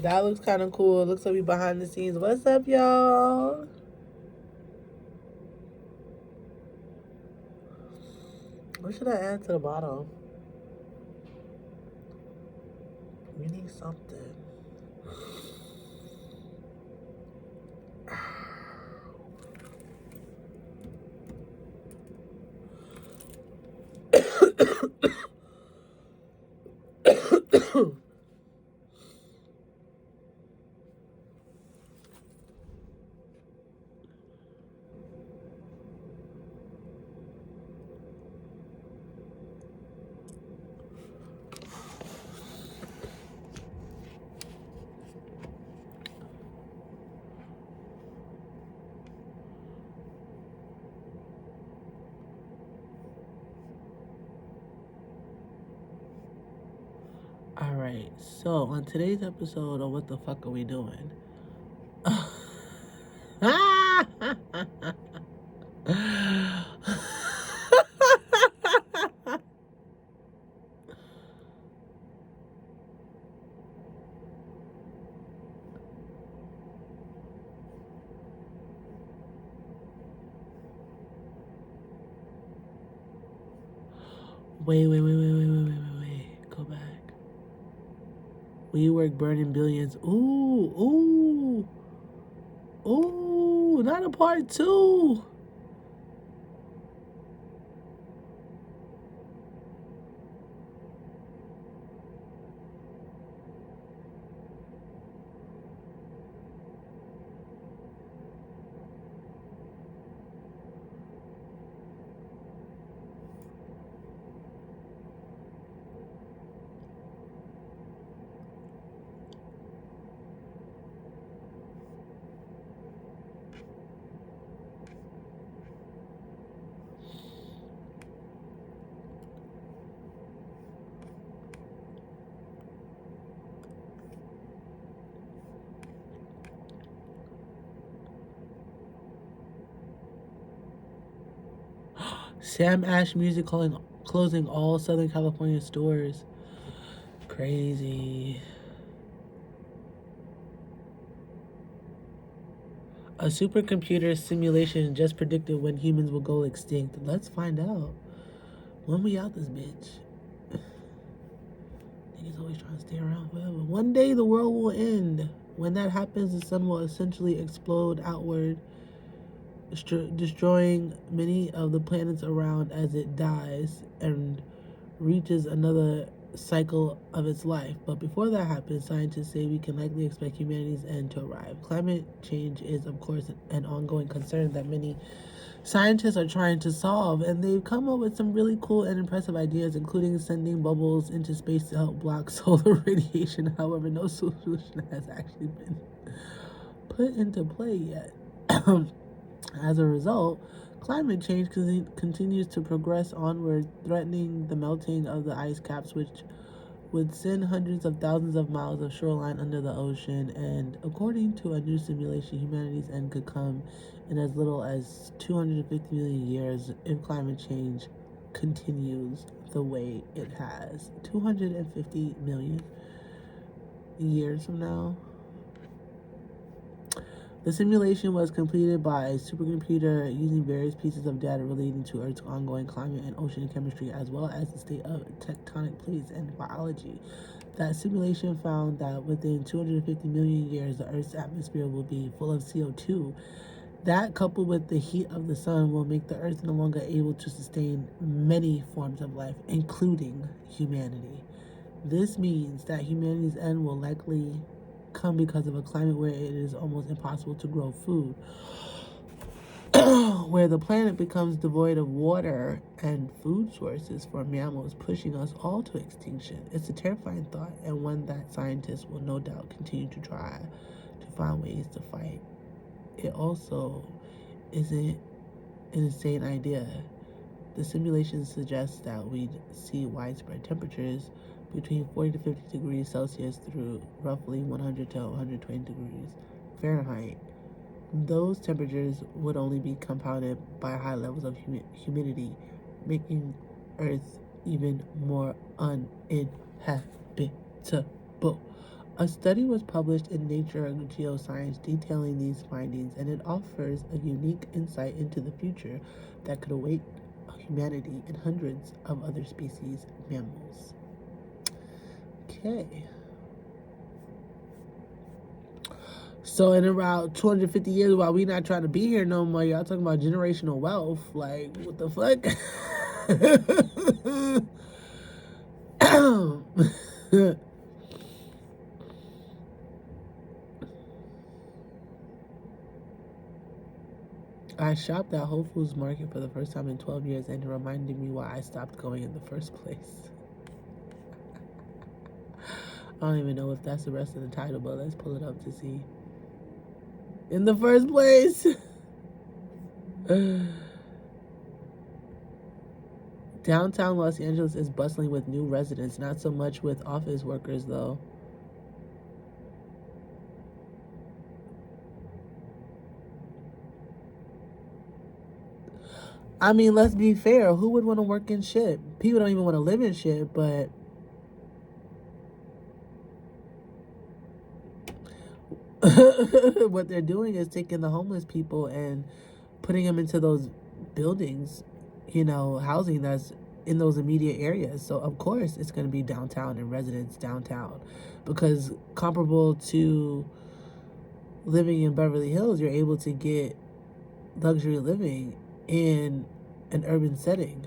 That looks kind of cool. It looks like we behind the scenes. What's up, y'all? What should I add to the bottom? We need something. Alright, so on today's episode of What the Fuck Are We Doing? Wait. Go back. We work burning billions. Ooh. Not a part 2. Sam Ash Music closing all Southern California stores. Crazy. A supercomputer simulation just predicted when humans will go extinct. Let's find out. When we out this bitch. Niggas always trying to stay around forever. One day the world will end. When that happens, the sun will essentially explode outward, destroying many of the planets around as it dies and reaches another cycle of its life. But before that happens, scientists say we can likely expect humanity's end to arrive. Climate change is, of course, an ongoing concern that many scientists are trying to solve, and they've come up with some really cool and impressive ideas, including sending bubbles into space to help block solar radiation. However, no solution has actually been put into play yet. As a result, climate change continues to progress onward, threatening the melting of the ice caps, which would send hundreds of thousands of miles of shoreline under the ocean. And according to a new simulation, humanity's end could come in as little as 250 million years if climate change continues the way it has. 250 million years from now. The simulation was completed by a supercomputer using various pieces of data relating to Earth's ongoing climate and ocean chemistry, as well as the state of tectonic plates and biology. That simulation found that within 250 million years, the Earth's atmosphere will be full of CO2. That, coupled with the heat of the sun, will make the Earth no longer able to sustain many forms of life, including humanity. This means that humanity's end will likely come because of a climate where it is almost impossible to grow food, where the planet becomes devoid of water and food sources for mammals, pushing us all to extinction. It's a terrifying thought, and one that scientists will no doubt continue to try to find ways to fight. It also isn't an insane idea. The simulation suggests that we'd see widespread temperatures between 40 to 50 degrees Celsius through roughly 100 to 120 degrees Fahrenheit. Those temperatures would only be compounded by high levels of humidity, making Earth even more uninhabitable. A study was published in Nature Geoscience detailing these findings, and it offers a unique insight into the future that could await humanity and hundreds of other species mammals. Okay. So in about 250 years, while we not trying to be here no more, y'all talking about generational wealth. Like, what the fuck? I shopped at Whole Foods Market for the first time in 12 years, and it reminded me why I stopped going in the first place. I don't even know if that's the rest of the title, but let's pull it up to see. In the first place. Downtown Los Angeles is bustling with new residents, not so much with office workers, though. I mean, let's be fair. Who would want to work in shit? People don't even want to live in shit, but what they're doing is taking the homeless people and putting them into those buildings, housing that's in those immediate areas. So, of course, it's going to be downtown and residents downtown, because comparable to living in Beverly Hills, you're able to get luxury living in an urban setting.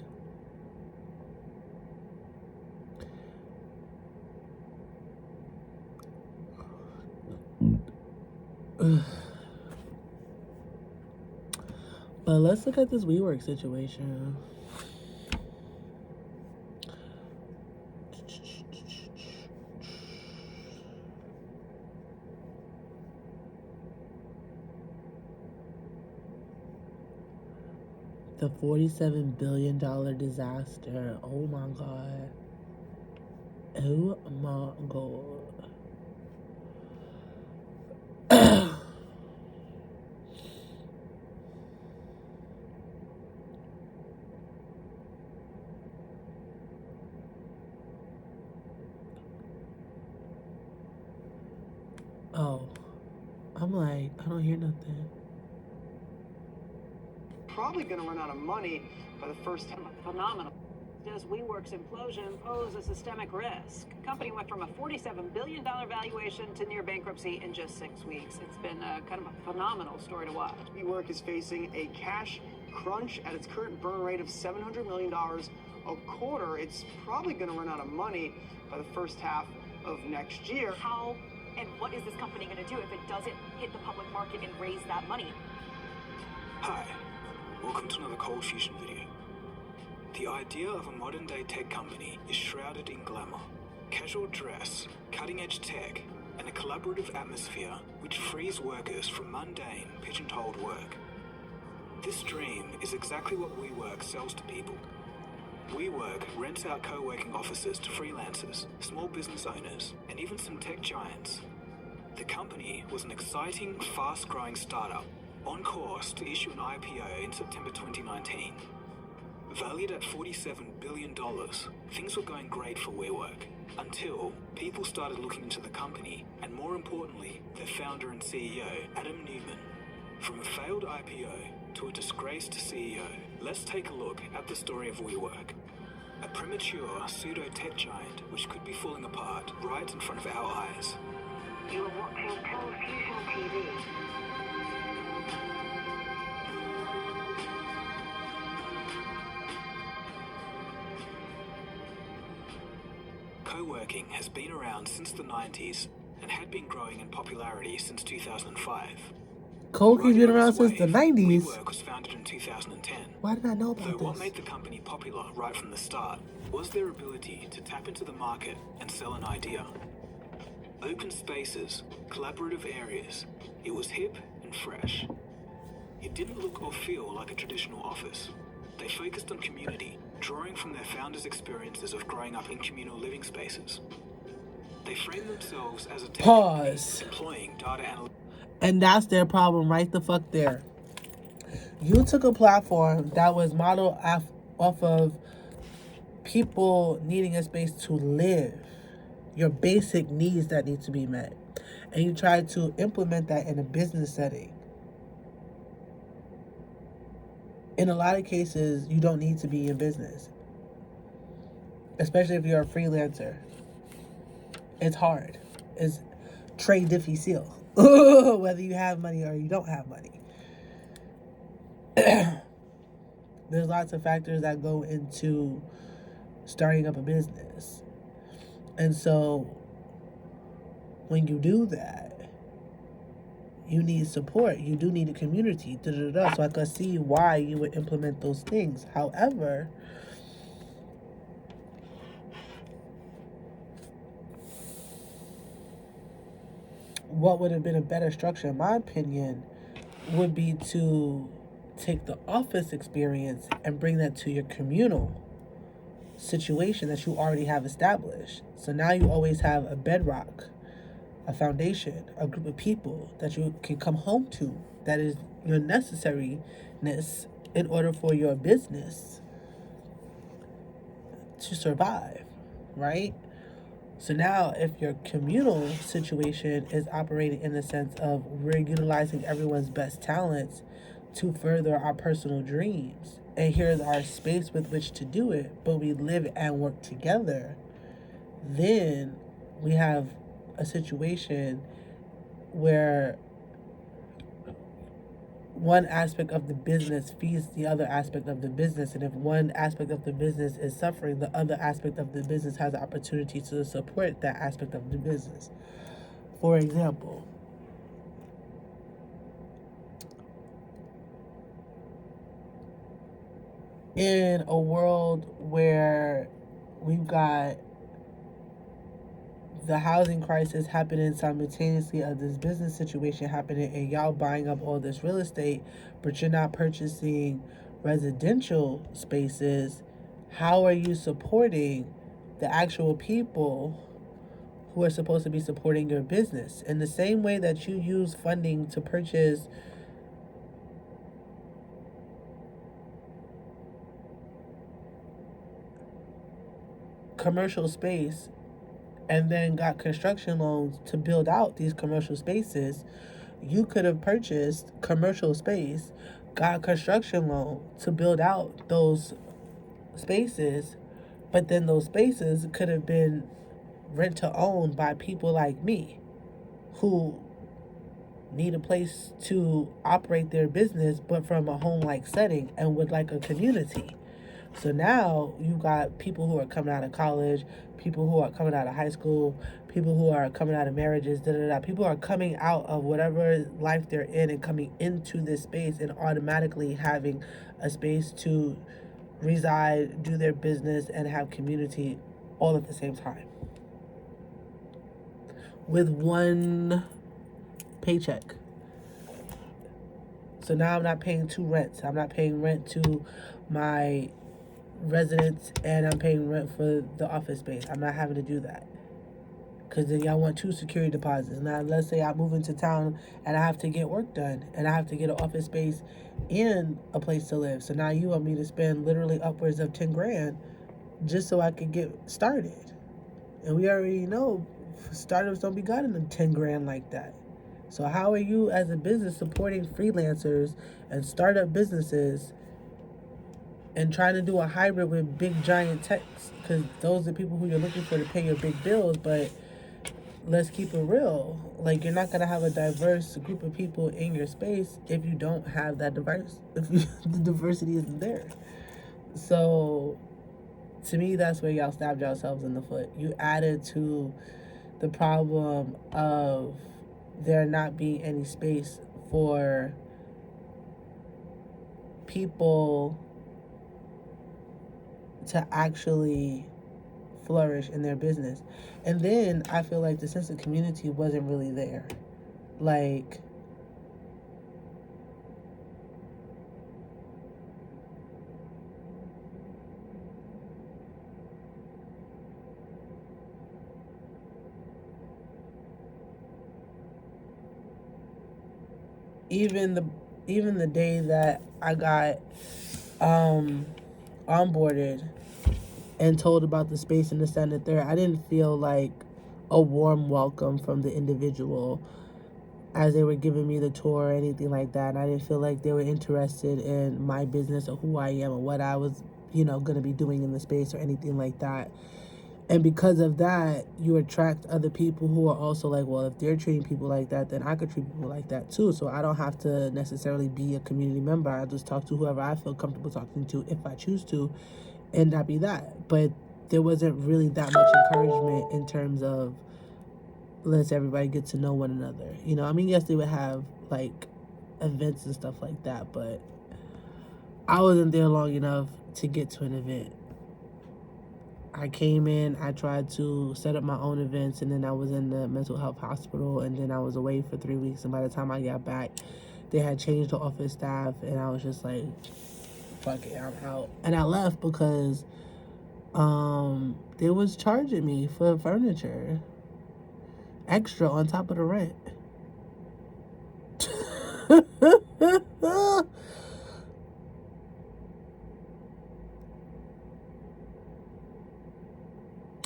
But let's look at this WeWork situation. The $47 billion disaster. Oh my God. Oh my God. Oh, I'm like, I don't hear nothing. Probably going to run out of money by the first time. Phenomenal. Does WeWork's implosion pose a systemic risk? Company went from a $47 billion valuation to near bankruptcy in just 6 weeks. It's been kind of a phenomenal story to watch. WeWork is facing a cash crunch at its current burn rate of $700 million a quarter. It's probably going to run out of money by the first half of next year. How and what is this company going to do if it doesn't hit the public market and raise that money? Hi, welcome to another Cold Fusion video. The idea of a modern-day tech company is shrouded in glamour, casual dress, cutting-edge tech, and a collaborative atmosphere which frees workers from mundane, pigeon-holed work. This dream is exactly what WeWork sells to people. WeWork rents out co-working offices to freelancers, small business owners, and even some tech giants. The company was an exciting, fast-growing startup on course to issue an IPO in September 2019. Valued at $47 billion, things were going great for WeWork until people started looking into the company, and more importantly, their founder and CEO, Adam Neumann. From a failed IPO to a disgraced CEO, let's take a look at the story of WeWork. A premature pseudo-tech giant which could be falling apart right in front of our eyes. You are watching Cold Fusion TV. Co-working has been around since the 90s and had been growing in popularity since 2005. Co-working's been around since the 90s. WeWork was founded in 2010. Why did I know about Though this? what made the company popular right from the start was their ability to tap into the market and sell an idea. Open spaces, collaborative areas, it was hip and fresh. It didn't look or feel like a traditional office. They focused on community, drawing from their founders' experiences of growing up in communal living spaces. They framed themselves as a tech Pause. company employing data analytics. And that's their problem right the fuck there. You took a platform that was modeled off of people needing a space to live. your basic needs that need to be met. And you try to implement that in a business setting. In a lot of cases, you don't need to be in business, especially if you're a freelancer. It's hard. It's très difficile, whether you have money or you don't have money. There's lots of factors that go into starting up a business. And so when you do that, you need support. You do need a community. So I could see why you would implement those things. However, what would have been a better structure, in my opinion, would be to take the office experience and bring that to your communal situation that you already have established. So now you always have a bedrock, a foundation, a group of people that you can come home to that is your necessariness in order for your business to survive, right? So now if your communal situation is operating in the sense of we're utilizing everyone's best talents to further our personal dreams, and here's our space with which to do it, but we live and work together, then we have a situation where one aspect of the business feeds the other aspect of the business, and if one aspect of the business is suffering, the other aspect of the business has the opportunity to support that aspect of the business. For example, in a world where we've got the housing crisis happening simultaneously of this business situation happening, and y'all buying up all this real estate, but you're not purchasing residential spaces, how are you supporting the actual people who are supposed to be supporting your business? In the same way that you use funding to purchase commercial space and then got construction loans to build out these commercial spaces, you could have purchased commercial space, got a construction loan to build out those spaces, but then those spaces could have been rent to own by people like me who need a place to operate their business, but from a home-like setting and would like a community. So now you've got people who are coming out of college, people who are coming out of high school, people who are coming out of marriages, People are coming out of whatever life they're in and coming into this space and automatically having a space to reside, do their business, and have community all at the same time. With one paycheck. So now I'm not paying two rents. I'm not paying rent to my residents and I'm paying rent for the office space. I'm not having to do that, because then y'all want two security deposits. Now let's say I move into town and I have to get work done and I have to get an office space and a place to live. So now you want me to spend literally upwards of 10 grand just so I could get started. And we already know startups don't be gotten in 10 grand like that. So how are you as a business supporting freelancers and startup businesses and trying to do a hybrid with big giant techs? Because those are the people who you're looking for to pay your big bills. But let's keep it real. Like, you're not going to have a diverse group of people in your space if you don't have that diverse, the diversity isn't there. So to me, that's where y'all stabbed yourselves in the foot. You added to the problem of there not being any space for people to actually flourish in their business. And then I feel like the sense of community wasn't really there. Like, even the day that I got onboarded and told about the space and this, that, and the third, I didn't feel like a warm welcome from the individual as they were giving me the tour or anything like that. And I didn't feel like they were interested in my business or who I am or what I was, going to be doing in the space or anything like that. And because of that, you attract other people who are also like, well, if they're treating people like that, then I could treat people like that too. So I don't have to necessarily be a community member. I just talk to whoever I feel comfortable talking to if I choose to, and that be that. But there wasn't really that much encouragement in terms of let's everybody get to know one another. I mean, yes, they would have like events and stuff like that, but I wasn't there long enough to get to an event. I came in, I tried to set up my own events, and then I was in the mental health hospital, and then I was away for 3 weeks, and by the time I got back, they had changed the office staff, and I was just like, fuck it, I'm out. And I left because they was charging me for furniture extra on top of the rent.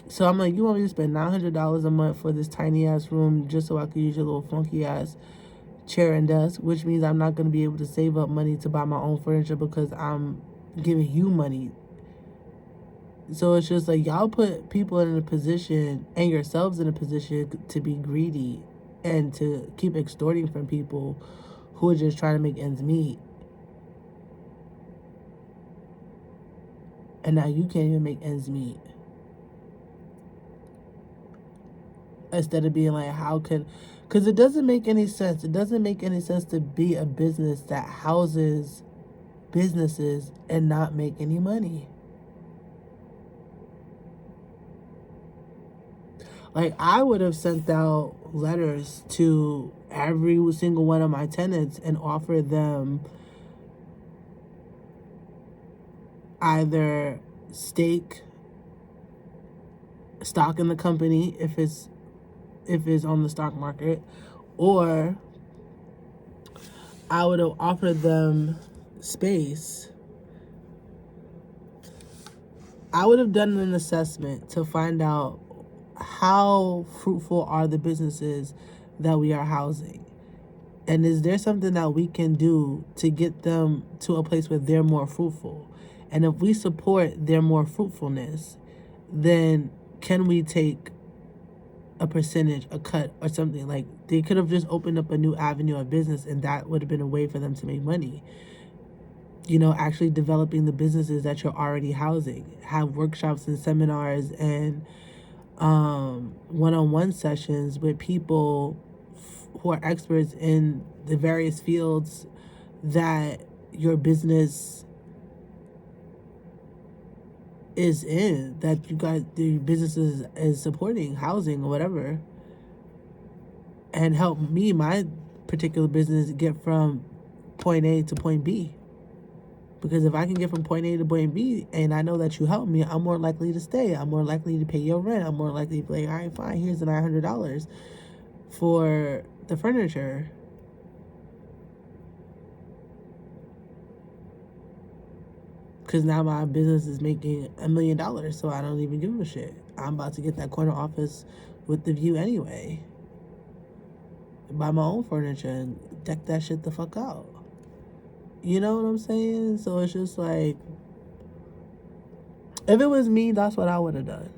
So I'm like, you want me to spend $900 a month for this tiny ass room just so I could use your little funky ass chair and desk, which means I'm not going to be able to save up money to buy my own furniture because I'm giving you money. So it's just like, y'all put people in a position and yourselves in a position to be greedy and to keep extorting from people who are just trying to make ends meet. And now you can't even make ends meet. Instead of being like, because it doesn't make any sense. It doesn't make any sense to be a business that houses businesses and not make any money. Like, I would have sent out letters to every single one of my tenants and offered them either stock in the company if it's on the stock market, or I would have offered them space. I would have done an assessment to find out how fruitful are the businesses that we are housing, and is there something that we can do to get them to a place where they're more fruitful. And if we support their more fruitfulness, then can we take a percentage, a cut, or something? Like, they could have just opened up a new avenue of business, and that would have been a way for them to make money. Actually developing the businesses that you're already housing. Have workshops and seminars and one-on-one sessions with people who are experts in the various fields that your business is in, that you guys, the business is supporting, housing or whatever, and help me, my particular business, get from point A to point B. Because if I can get from point A to point B and I know that you help me, I'm more likely to stay. I'm more likely to pay your rent. I'm more likely to be like, all right, fine, here's the $900 for the furniture. Because now my business is making $1 million, so I don't even give a shit. I'm about to get that corner office with the view anyway. Buy my own furniture and deck that shit the fuck out. You know what I'm saying? So it's just like, if it was me, that's what I would have done.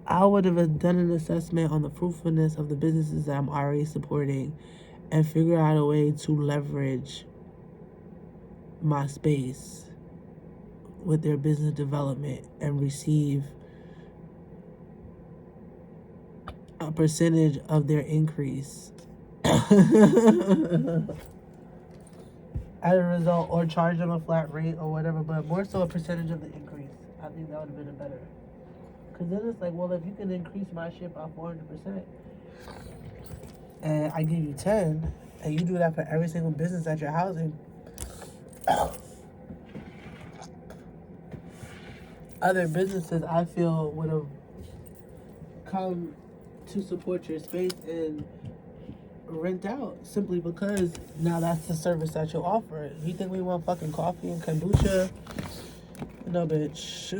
I would have done an assessment on the fruitfulness of the businesses that I'm already supporting and figure out a way to leverage my space with their business development and receive a percentage of their increase as a result, or charge them a flat rate or whatever, but more so a percentage of the increase. I think that would have been a better. Because then it's like, well, if you can increase my shit by 400% and I give you 10, and you do that for every single business that you're housing, other businesses, I feel, would have come to support your space and rent out, simply because now that's the service that you'll offer. You think we want fucking coffee and kombucha? No, bitch.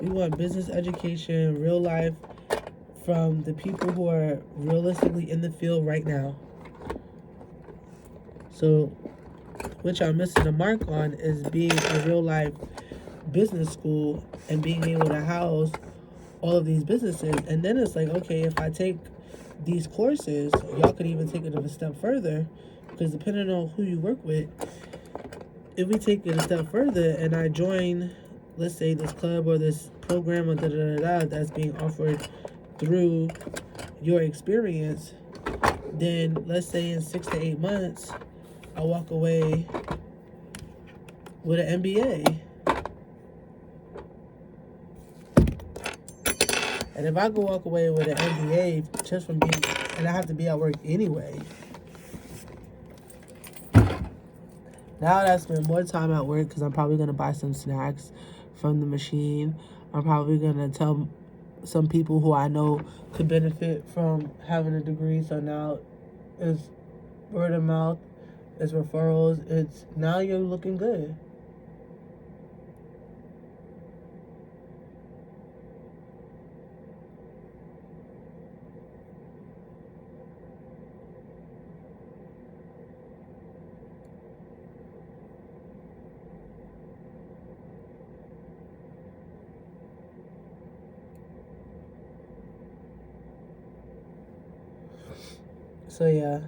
We want business education, real life, from the people who are realistically in the field right now. So what y'all missing the mark on is being a real life business school and being able to house all of these businesses. And then it's like, okay, if I take these courses, y'all could even take it a step further, because depending on who you work with, if we take it a step further and I join, let's say, this club or this program or that's being offered through your experience, then let's say in 6 to 8 months, I walk away with an MBA. And if I go walk away with an MBA just from being, and I have to be at work anyway, now that I spend more time at work because I'm probably going to buy some snacks from the machine. I'm probably going to tell some people who I know could benefit from having a degree. So now it's word of mouth, it's referrals, it's now you're looking good. So yeah.